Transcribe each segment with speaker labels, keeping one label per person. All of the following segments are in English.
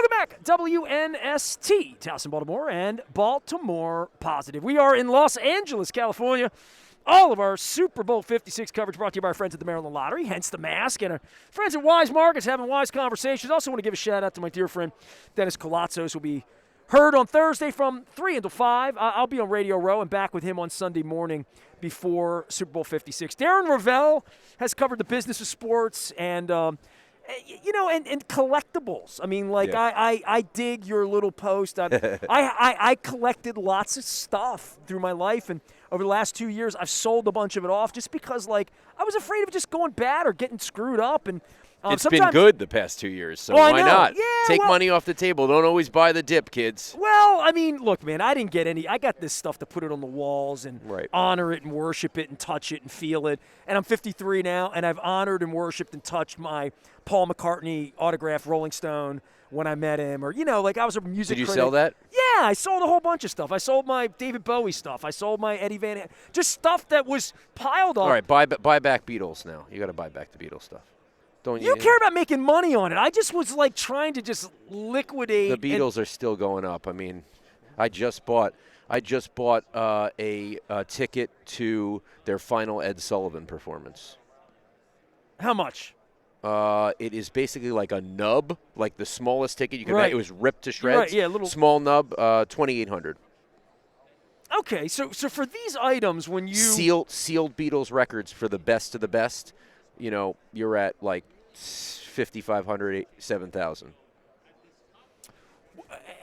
Speaker 1: Welcome back, WNST, Towson, Baltimore, and Baltimore Positive. We are in Los Angeles, California. All of our Super Bowl 56 coverage brought to you by our friends at the Maryland Lottery, hence the mask, and our friends at Wise Markets having wise conversations. Also want to give a shout-out to my dear friend Dennis Colazzos, who will be heard on Thursday from 3 until 5. I'll be on Radio Row and back with him on Sunday morning before Super Bowl 56. Darren Rovell has covered the business of sports and and collectibles. I mean, like, yeah. I dig your little post. I collected lots of stuff through my life, and over the last 2 years, I've sold a bunch of it off just because, like, I was afraid of it just going bad or getting screwed up. And
Speaker 2: it's been good the past 2 years, so why not?
Speaker 1: Yeah,
Speaker 2: Take money off the table. Don't always buy the dip, kids.
Speaker 1: Well, I mean, look, man, I didn't get any. I got this stuff to put it on the walls and honor it and worship it and touch it and feel it. And I'm 53 now, and I've honored and worshipped and touched my Paul McCartney autographed Rolling Stone when I met him. Or, like I was a music critic.
Speaker 2: Did you sell that?
Speaker 1: Yeah, I sold a whole bunch of stuff. I sold my David Bowie stuff. I sold my Eddie Van Halen. Just stuff that was piled up.
Speaker 2: All right, buy back Beatles now. You got to buy back the Beatles stuff.
Speaker 1: You don't care about making money on it. I just was like trying to just liquidate.
Speaker 2: The Beatles are still going up. I mean, I just bought a ticket to their final Ed Sullivan performance.
Speaker 1: How much?
Speaker 2: It is basically like a nub, like the smallest ticket you can buy. It was ripped to shreds.
Speaker 1: Right, yeah, little
Speaker 2: small nub, $2,800.
Speaker 1: Okay, so for these items, when you
Speaker 2: sealed Beatles records for the best of the best, you're at like 5,500, 7,000.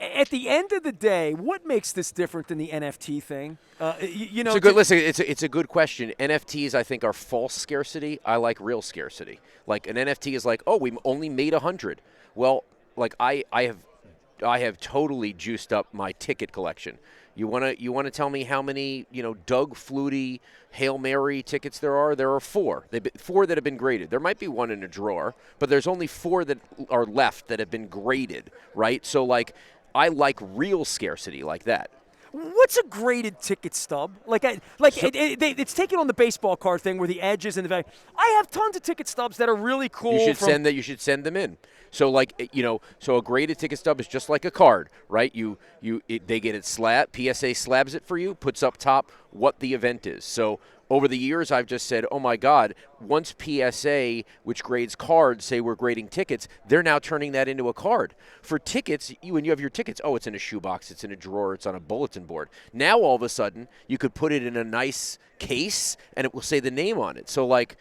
Speaker 1: At the end of the day, what makes this different than the NFT thing?
Speaker 2: It's a good question. NFTs, I think, are false scarcity. I like real scarcity. Like an NFT is like, oh, we only made 100. Well, like I have totally juiced up my ticket collection. You wanna tell me how many Doug Flutie Hail Mary tickets there are? There are 4. Four that have been graded. There might be one in a drawer, but there's only 4 that are left that have been graded, right? So like I like real scarcity like that.
Speaker 1: What's a graded ticket stub? It's taken on the baseball card thing where the edges and the value. I have tons of ticket stubs that are really cool.
Speaker 2: You should send them in. So so a graded ticket stub is just like a card, right? They get it PSA slabs it for you, puts up top what the event is. So over the years, I've just said, oh my God, once PSA, which grades cards, say we're grading tickets, they're now turning that into a card. For tickets, when you have your tickets, it's in a shoebox, it's in a drawer, it's on a bulletin board. Now all of a sudden, you could put it in a nice case, and it will say the name on it. So like,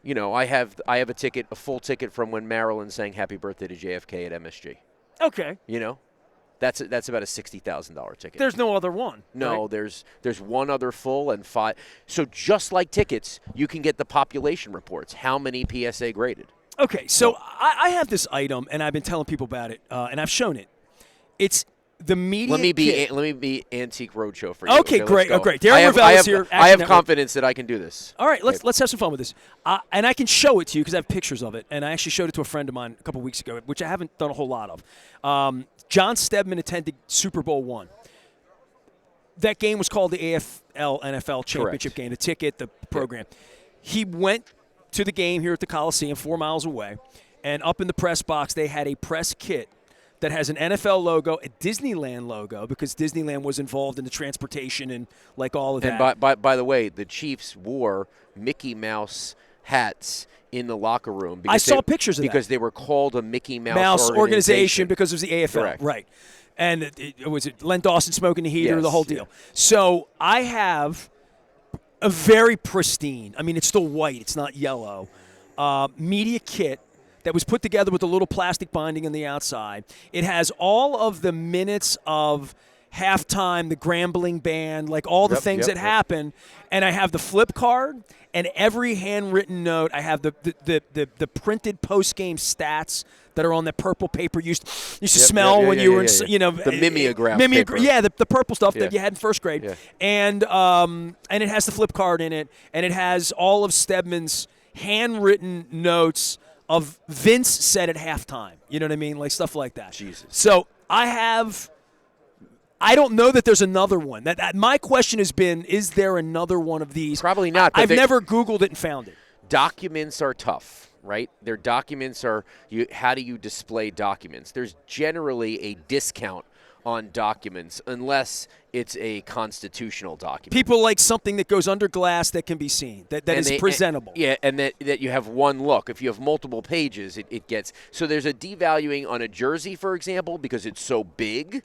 Speaker 2: I have a full ticket from when Marilyn sang Happy Birthday to JFK at MSG.
Speaker 1: Okay.
Speaker 2: That's about a $60,000 ticket.
Speaker 1: There's no other one.
Speaker 2: No,
Speaker 1: right?
Speaker 2: there's one other full and 5. So just like tickets, you can get the population reports. How many PSA graded?
Speaker 1: Okay, so I have this item, and I've been telling people about it, and I've shown it. It's the media.
Speaker 2: Let me be Antique Roadshow for you.
Speaker 1: Okay, great. Oh, great. Darren Rovell is here.
Speaker 2: I have confidence that I can do this.
Speaker 1: All right, let's have some fun with this. And I can show it to you because I have pictures of it. And I actually showed it to a friend of mine a couple weeks ago, which I haven't done a whole lot of. John Stedman attended Super Bowl I. That game was called the AFL NFL Championship game, the ticket, the program. Yep. He went to the game here at the Coliseum 4 miles away, and up in the press box they had a press kit that has an NFL logo, a Disneyland logo, because Disneyland was involved in the transportation and like all of that.
Speaker 2: And by the way, the Chiefs wore Mickey Mouse hats in the locker room.
Speaker 1: I saw pictures of that.
Speaker 2: Because they were called a Mickey Mouse
Speaker 1: organization because it was the AFL.
Speaker 2: Correct.
Speaker 1: Right. And it was Len Dawson smoking the heater, the whole deal. So I have a very pristine, I mean, it's still white, it's not yellow, media kit that was put together with a little plastic binding on the outside. It has all of the minutes of halftime, the Grambling band, like all the things that happen. And I have the flip card and every handwritten note. I have the printed post-game stats that are on that purple paper you used to smell when you were in,
Speaker 2: the mimeograph paper.
Speaker 1: Yeah, the purple stuff that you had in first grade. Yeah. And it has the flip card in it, and it has all of Stedman's handwritten notes of Vince said at halftime. You know what I mean? Like stuff like that.
Speaker 2: Jesus.
Speaker 1: So I don't know that there's another one. My question has been, is there another one of these?
Speaker 2: Probably not.
Speaker 1: I've never Googled it and found it.
Speaker 2: Documents are tough. right? Their documents are how do you display documents? There's generally a discount on documents unless it's a constitutional document.
Speaker 1: People like something that goes under glass that can be seen, that is presentable.
Speaker 2: And that you have one look. If you have multiple pages, it gets – so there's a devaluing on a jersey, for example, because it's so big,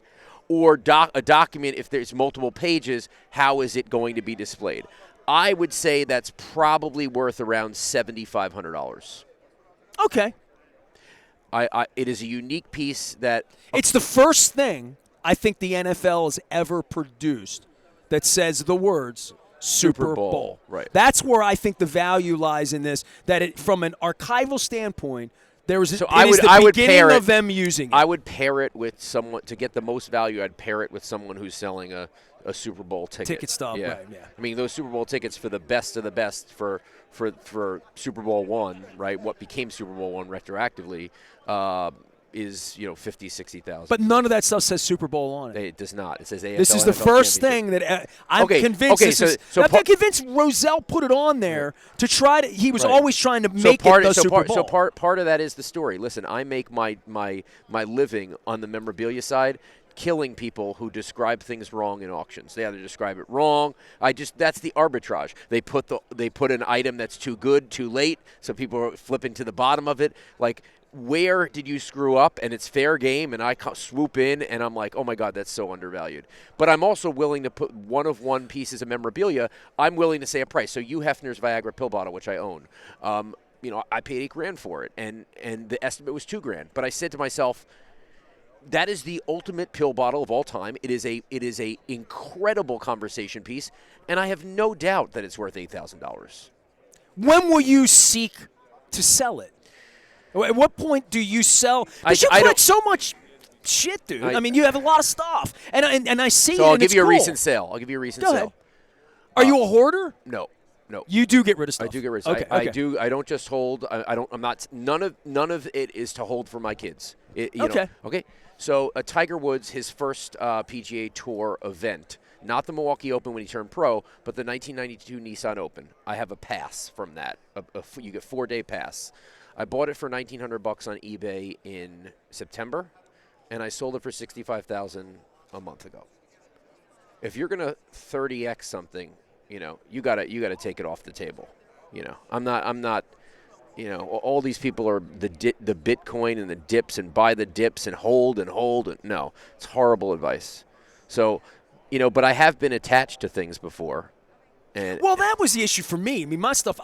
Speaker 2: or a document, if there's multiple pages, how is it going to be displayed? I would say that's probably worth around $7,500.
Speaker 1: Okay.
Speaker 2: It is a unique piece that –
Speaker 1: it's the first thing I think the NFL has ever produced that says the words Super Bowl.
Speaker 2: Right.
Speaker 1: That's where I think the value lies in this, that from an archival standpoint, there was
Speaker 2: I would pair it,
Speaker 1: of them using it.
Speaker 2: I would pair it with someone – to get the most value, I'd pair it with someone who's selling a Super Bowl ticket
Speaker 1: stub,
Speaker 2: yeah.
Speaker 1: Right, yeah.
Speaker 2: I mean, those Super Bowl tickets for the best of the best for Super Bowl I, right? What became Super Bowl I retroactively is 50, 60,000.
Speaker 1: But none of that stuff says Super Bowl on it.
Speaker 2: It does not. It says AFL.
Speaker 1: This is the first thing that I'm convinced. I'm convinced Rovell put it on there to try to. He was always trying to make it the Super Bowl.
Speaker 2: So part of that is the story. Listen, I make my living on the memorabilia side, killing people who describe things wrong in auctions. They either describe it wrong. That's the arbitrage. They put an item that's too good too late, so people are flipping to the bottom of it. Like, where did you screw up? And it's fair game, and I swoop in, and I'm like, oh my God, that's so undervalued. But I'm also willing to put one pieces of memorabilia. I'm willing to say a price. So Hugh Hefner's Viagra pill bottle, which I own. I paid $8,000 for it, and the estimate was $2,000. But I said to myself, that is the ultimate pill bottle of all time. It is a incredible conversation piece, and I have no doubt that it's worth $8,000.
Speaker 1: When will you seek to sell it? At what point do you sell? Because you collect so much shit, dude. I mean, you have a lot of stuff, and I see.
Speaker 2: So
Speaker 1: it,
Speaker 2: I'll
Speaker 1: and
Speaker 2: give you a
Speaker 1: cool.
Speaker 2: recent sale. I'll give you a recent
Speaker 1: Go
Speaker 2: sale.
Speaker 1: ahead. Are you a hoarder?
Speaker 2: No.
Speaker 1: You do get rid of stuff.
Speaker 2: I do get rid of stuff.
Speaker 1: Okay.
Speaker 2: I do. I don't just hold. I don't. I'm not. None of it is to hold for my kids. Okay. So Tiger Woods, his first PGA Tour event, not the Milwaukee Open when he turned pro, but the 1992 Nissan Open. I have a pass from that. You get 4-day pass. I bought it for $1,900 on eBay in September, and I sold it for $65,000 a month ago. If you're gonna 30x something, you gotta take it off the table. I'm not. All these people are the Bitcoin and the dips and buy the dips and hold. No, it's horrible advice. So, but I have been attached to things before.
Speaker 1: Well, that was the issue for me. I mean, my stuff.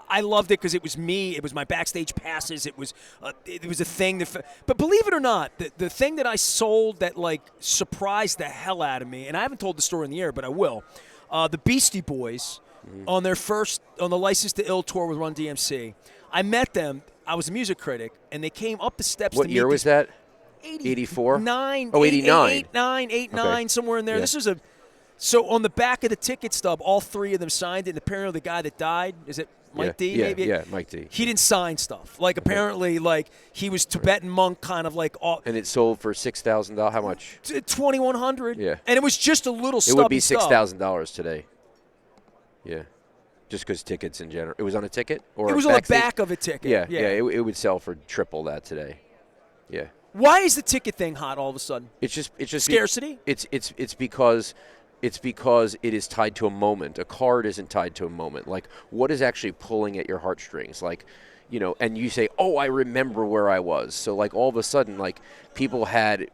Speaker 1: I loved it because it was me. It was my backstage passes. It was a thing that. But believe it or not, the thing that I sold that surprised the hell out of me, and I haven't told the story in the air, but I will. The Beastie Boys on the License to Ill tour with Run DMC. I met them. I was a music critic, and they came up the steps.
Speaker 2: What
Speaker 1: to meet
Speaker 2: year was that?
Speaker 1: 84? 89.
Speaker 2: Oh, 89.
Speaker 1: 89, somewhere in there.
Speaker 2: Yeah.
Speaker 1: This is so on the back of the ticket stub, all three of them signed it. And apparently, the guy that died, is it Mike D? Maybe?
Speaker 2: Yeah, Mike D.
Speaker 1: He didn't sign stuff. Apparently, he was Tibetan monk, kind of
Speaker 2: And it sold for $6,000. How much?
Speaker 1: $2,100.
Speaker 2: Yeah.
Speaker 1: And it was just a little stubby.
Speaker 2: It would be $6,000 today. Yeah. Just because tickets in general. It was on a ticket? Or
Speaker 1: it was on the back of a ticket.
Speaker 2: Yeah. It would sell for triple that today. Yeah.
Speaker 1: Why is the ticket thing hot all of a sudden?
Speaker 2: It's just
Speaker 1: scarcity?
Speaker 2: It's because it is tied to a moment. A card isn't tied to a moment. What is actually pulling at your heartstrings? And you say, oh, I remember where I was. So, all of a sudden, people had,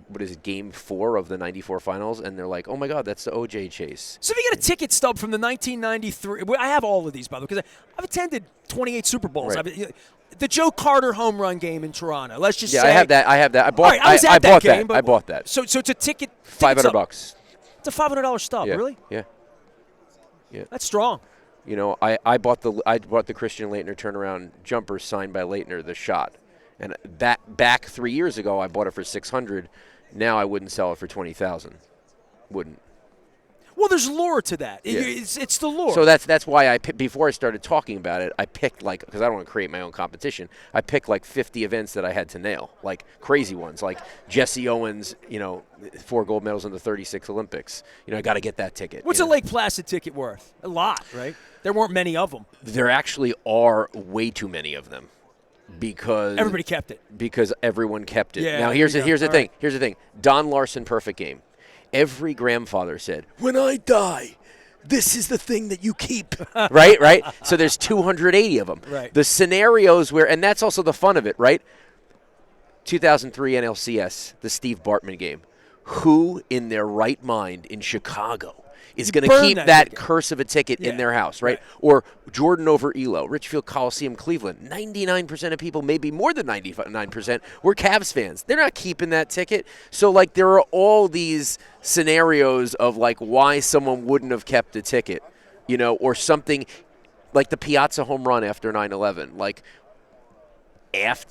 Speaker 2: what is it, Game 4 of the 94 finals, and they're like, oh, my God, that's the OJ chase.
Speaker 1: So if you get a ticket stub from the 1993 – I have all of these, by the way, because I've attended 28 Super Bowls.
Speaker 2: Right.
Speaker 1: The Joe Carter home run game in Toronto. Let's just say –
Speaker 2: I have that. I bought.
Speaker 1: All right, I was at that game.
Speaker 2: I bought that.
Speaker 1: So it's a ticket.
Speaker 2: $500.
Speaker 1: It's a $500 stub.
Speaker 2: Yeah.
Speaker 1: Really?
Speaker 2: Yeah.
Speaker 1: That's strong.
Speaker 2: I bought the Christian Laettner turnaround jumper signed by Laettner, the shot, and back 3 years ago I bought it for $600. Now I wouldn't sell it for $20,000. Wouldn't.
Speaker 1: Well, there's lore to that. It's the lore.
Speaker 2: So that's why before I started talking about it, I picked because I don't want to create my own competition. I picked 50 events that I had to nail, crazy ones, like Jesse Owens, 4 gold medals in the 36 Olympics. I got to get that ticket.
Speaker 1: What's a Lake Placid ticket worth? A lot, right? There weren't many of them.
Speaker 2: There actually are way too many of them. Because
Speaker 1: everybody kept it.
Speaker 2: Because everyone kept it.
Speaker 1: Yeah,
Speaker 2: now here's the thing. Here's the thing. Don Larson perfect game. Every grandfather said, "When I die, this is the thing that you keep." right? So there's 280 of them.
Speaker 1: Right.
Speaker 2: The scenarios and that's also the fun of it, right? 2003 NLCS, the Steve Bartman game. Who in their right mind in Chicago is going to keep that curse of a ticket in their house, right? Or Jordan over Elo, Richfield Coliseum, Cleveland. 99% of people, maybe more than 99%, were Cavs fans. They're not keeping that ticket. So, there are all these scenarios of, why someone wouldn't have kept a ticket, or something like the Piazza home run after 9/11.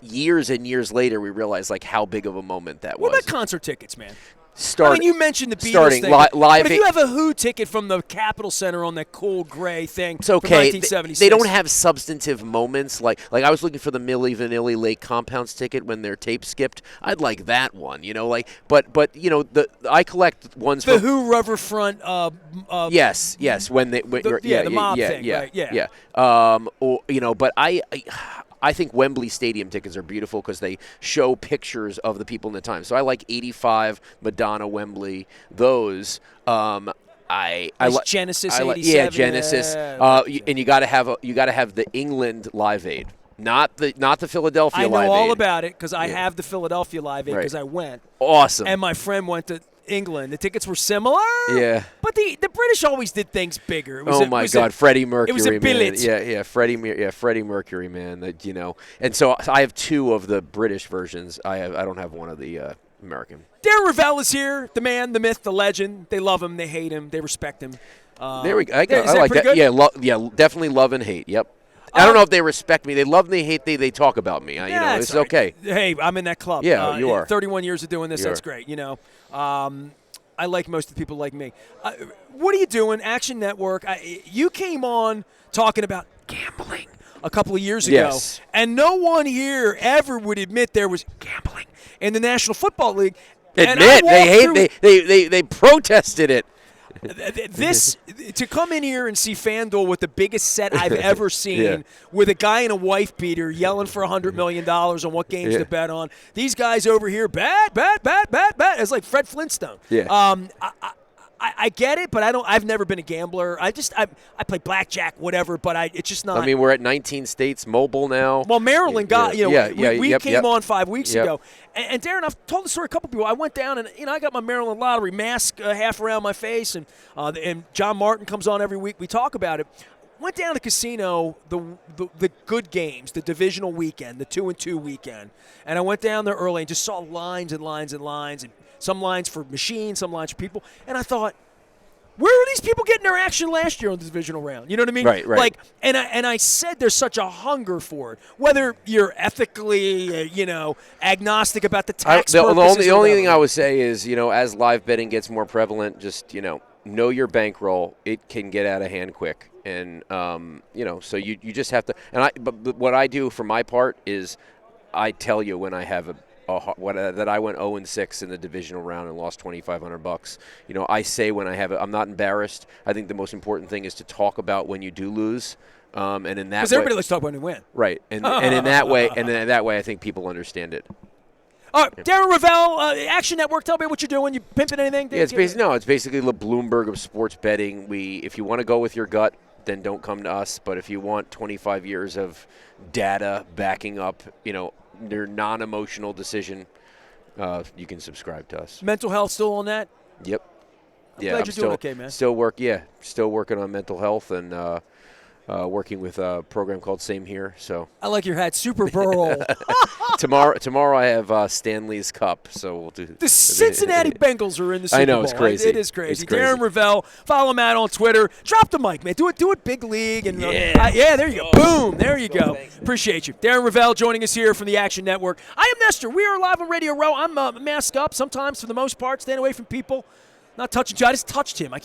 Speaker 2: Years and years later, we realized, how big of a moment that was.
Speaker 1: What about concert tickets, man?
Speaker 2: Starting,
Speaker 1: you mentioned the Beatles
Speaker 2: starting
Speaker 1: thing.
Speaker 2: Live.
Speaker 1: But if you have a Who ticket from the Capitol Center on that cool gray thing,
Speaker 2: it's okay.
Speaker 1: From 1976.
Speaker 2: They don't have substantive moments like I was looking for the Milli Vanilli Lake Compounds ticket when their tape skipped. I'd like that one, But I collect ones.
Speaker 1: The Who Riverfront.
Speaker 2: Yes. When the mob
Speaker 1: thing.
Speaker 2: Yeah. But I think Wembley Stadium tickets are beautiful because they show pictures of the people in the time. So I like 85 Madonna Wembley. Those
Speaker 1: Genesis 87.
Speaker 2: Yeah, Genesis. And you got to have the England Live Aid, not the Philadelphia Live Aid.
Speaker 1: I know all about it because I have the Philadelphia Live Aid because I went.
Speaker 2: Awesome.
Speaker 1: And my friend went to England. The tickets were similar.
Speaker 2: Yeah.
Speaker 1: But the British always did things bigger.
Speaker 2: Freddie Mercury.
Speaker 1: It was a billet.
Speaker 2: Yeah, Freddie Mercury, man. And so I have 2 of the British versions. I don't have one of the American.
Speaker 1: Darren Rovell is here. The man, the myth, the legend. They love him. They hate him. They respect him.
Speaker 2: There we go. I
Speaker 1: is
Speaker 2: like that.
Speaker 1: Good?
Speaker 2: Yeah, definitely love and hate. Yep. I don't know if they respect me. They love me, they hate me. They talk about me. It's okay.
Speaker 1: Hey, I'm in that club.
Speaker 2: Yeah, you are.
Speaker 1: 31 years of doing this. That's great. I like most of the people like me. What are you doing? Action Network. You came on talking about gambling a couple of years ago, and no one here ever would admit there was gambling in the National Football League.
Speaker 2: They protested it.
Speaker 1: This to come in here and see FanDuel with the biggest set I've ever seen, with a guy in a wife beater yelling for $100 million on what games to bet on. These guys over here, bet. It's like Fred Flintstone.
Speaker 2: Yeah.
Speaker 1: I get it, but I've never been a gambler. I play blackjack, whatever, but it's just not.
Speaker 2: I mean, we're at 19 states, mobile now.
Speaker 1: Well, Maryland got we came on 5 weeks
Speaker 2: Yep.
Speaker 1: ago, and Darren, I've told the story a couple people. I went down and I got my Maryland lottery mask half around my face, and John Martin comes on every week. We talk about it. Went down to the casino, the good games, the divisional weekend, the 2-2 weekend, and I went down there early and just saw lines and lines and lines, and some lines for machines, some lines for people, and I thought, where were these people getting their action last year on the divisional round? You know what I mean?
Speaker 2: Right.
Speaker 1: And I said there's such a hunger for it. Whether you're ethically, agnostic about the tax purposes.
Speaker 2: The only thing I would say is, as live betting gets more prevalent, just know your bankroll. It can get out of hand quick, and so you just have to. But what I do for my part is, I tell you when I have that I went 0-6 in the divisional round and lost $2,500. I say when I have it, I'm not embarrassed. I think the most important thing is to talk about when you do lose, and in that
Speaker 1: because everybody likes to talk when you win,
Speaker 2: right? And in that way, I think people understand it.
Speaker 1: All right, Darren Rovell, Action Network. Tell me what you're doing. You pimping anything?
Speaker 2: Yeah, it's basically the Bloomberg of sports betting. If you want to go with your gut, then don't come to us. But if you want 25 years of data backing up, their non-emotional decision, you can subscribe to us.
Speaker 1: Mental health still on that?
Speaker 2: Yep.
Speaker 1: I'm glad you're doing okay, man.
Speaker 2: Still working on mental health and working with a program called Same Here. So
Speaker 1: I like your hat, Super Bowl.
Speaker 2: Tomorrow I have Stanley's Cup, so we'll do.
Speaker 1: The Cincinnati Bengals are in the Super Bowl.
Speaker 2: I know, it's crazy.
Speaker 1: It is crazy. Darren Rovell, follow Matt on Twitter. Drop the mic, man. Do it big league. And there you go. Boom, there you go. Appreciate you. Darren Rovell joining us here from the Action Network. I am Nestor. We are live on Radio Row. I'm masked up sometimes, for the most part, staying away from people. Not touching you. I just touched him. I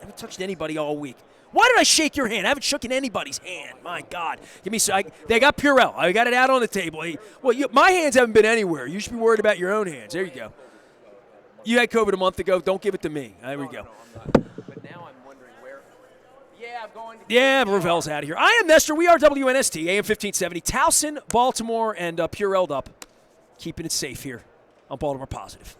Speaker 1: haven't touched anybody all week. Why did I shake your hand? I haven't shaken anybody's hand. My God. They got Purell. I got it out on the table. My hands haven't been anywhere. You should be worried about your own hands. There you go. You had COVID a month ago. Don't give it to me. There we go.
Speaker 2: No, I'm not. But now I'm wondering where. Yeah, I'm going to.
Speaker 1: Yeah, Rovell's out of here. I am Nestor. We are WNST, AM 1570. Towson, Baltimore, and Purelled up. Keeping it safe here on Baltimore Positive.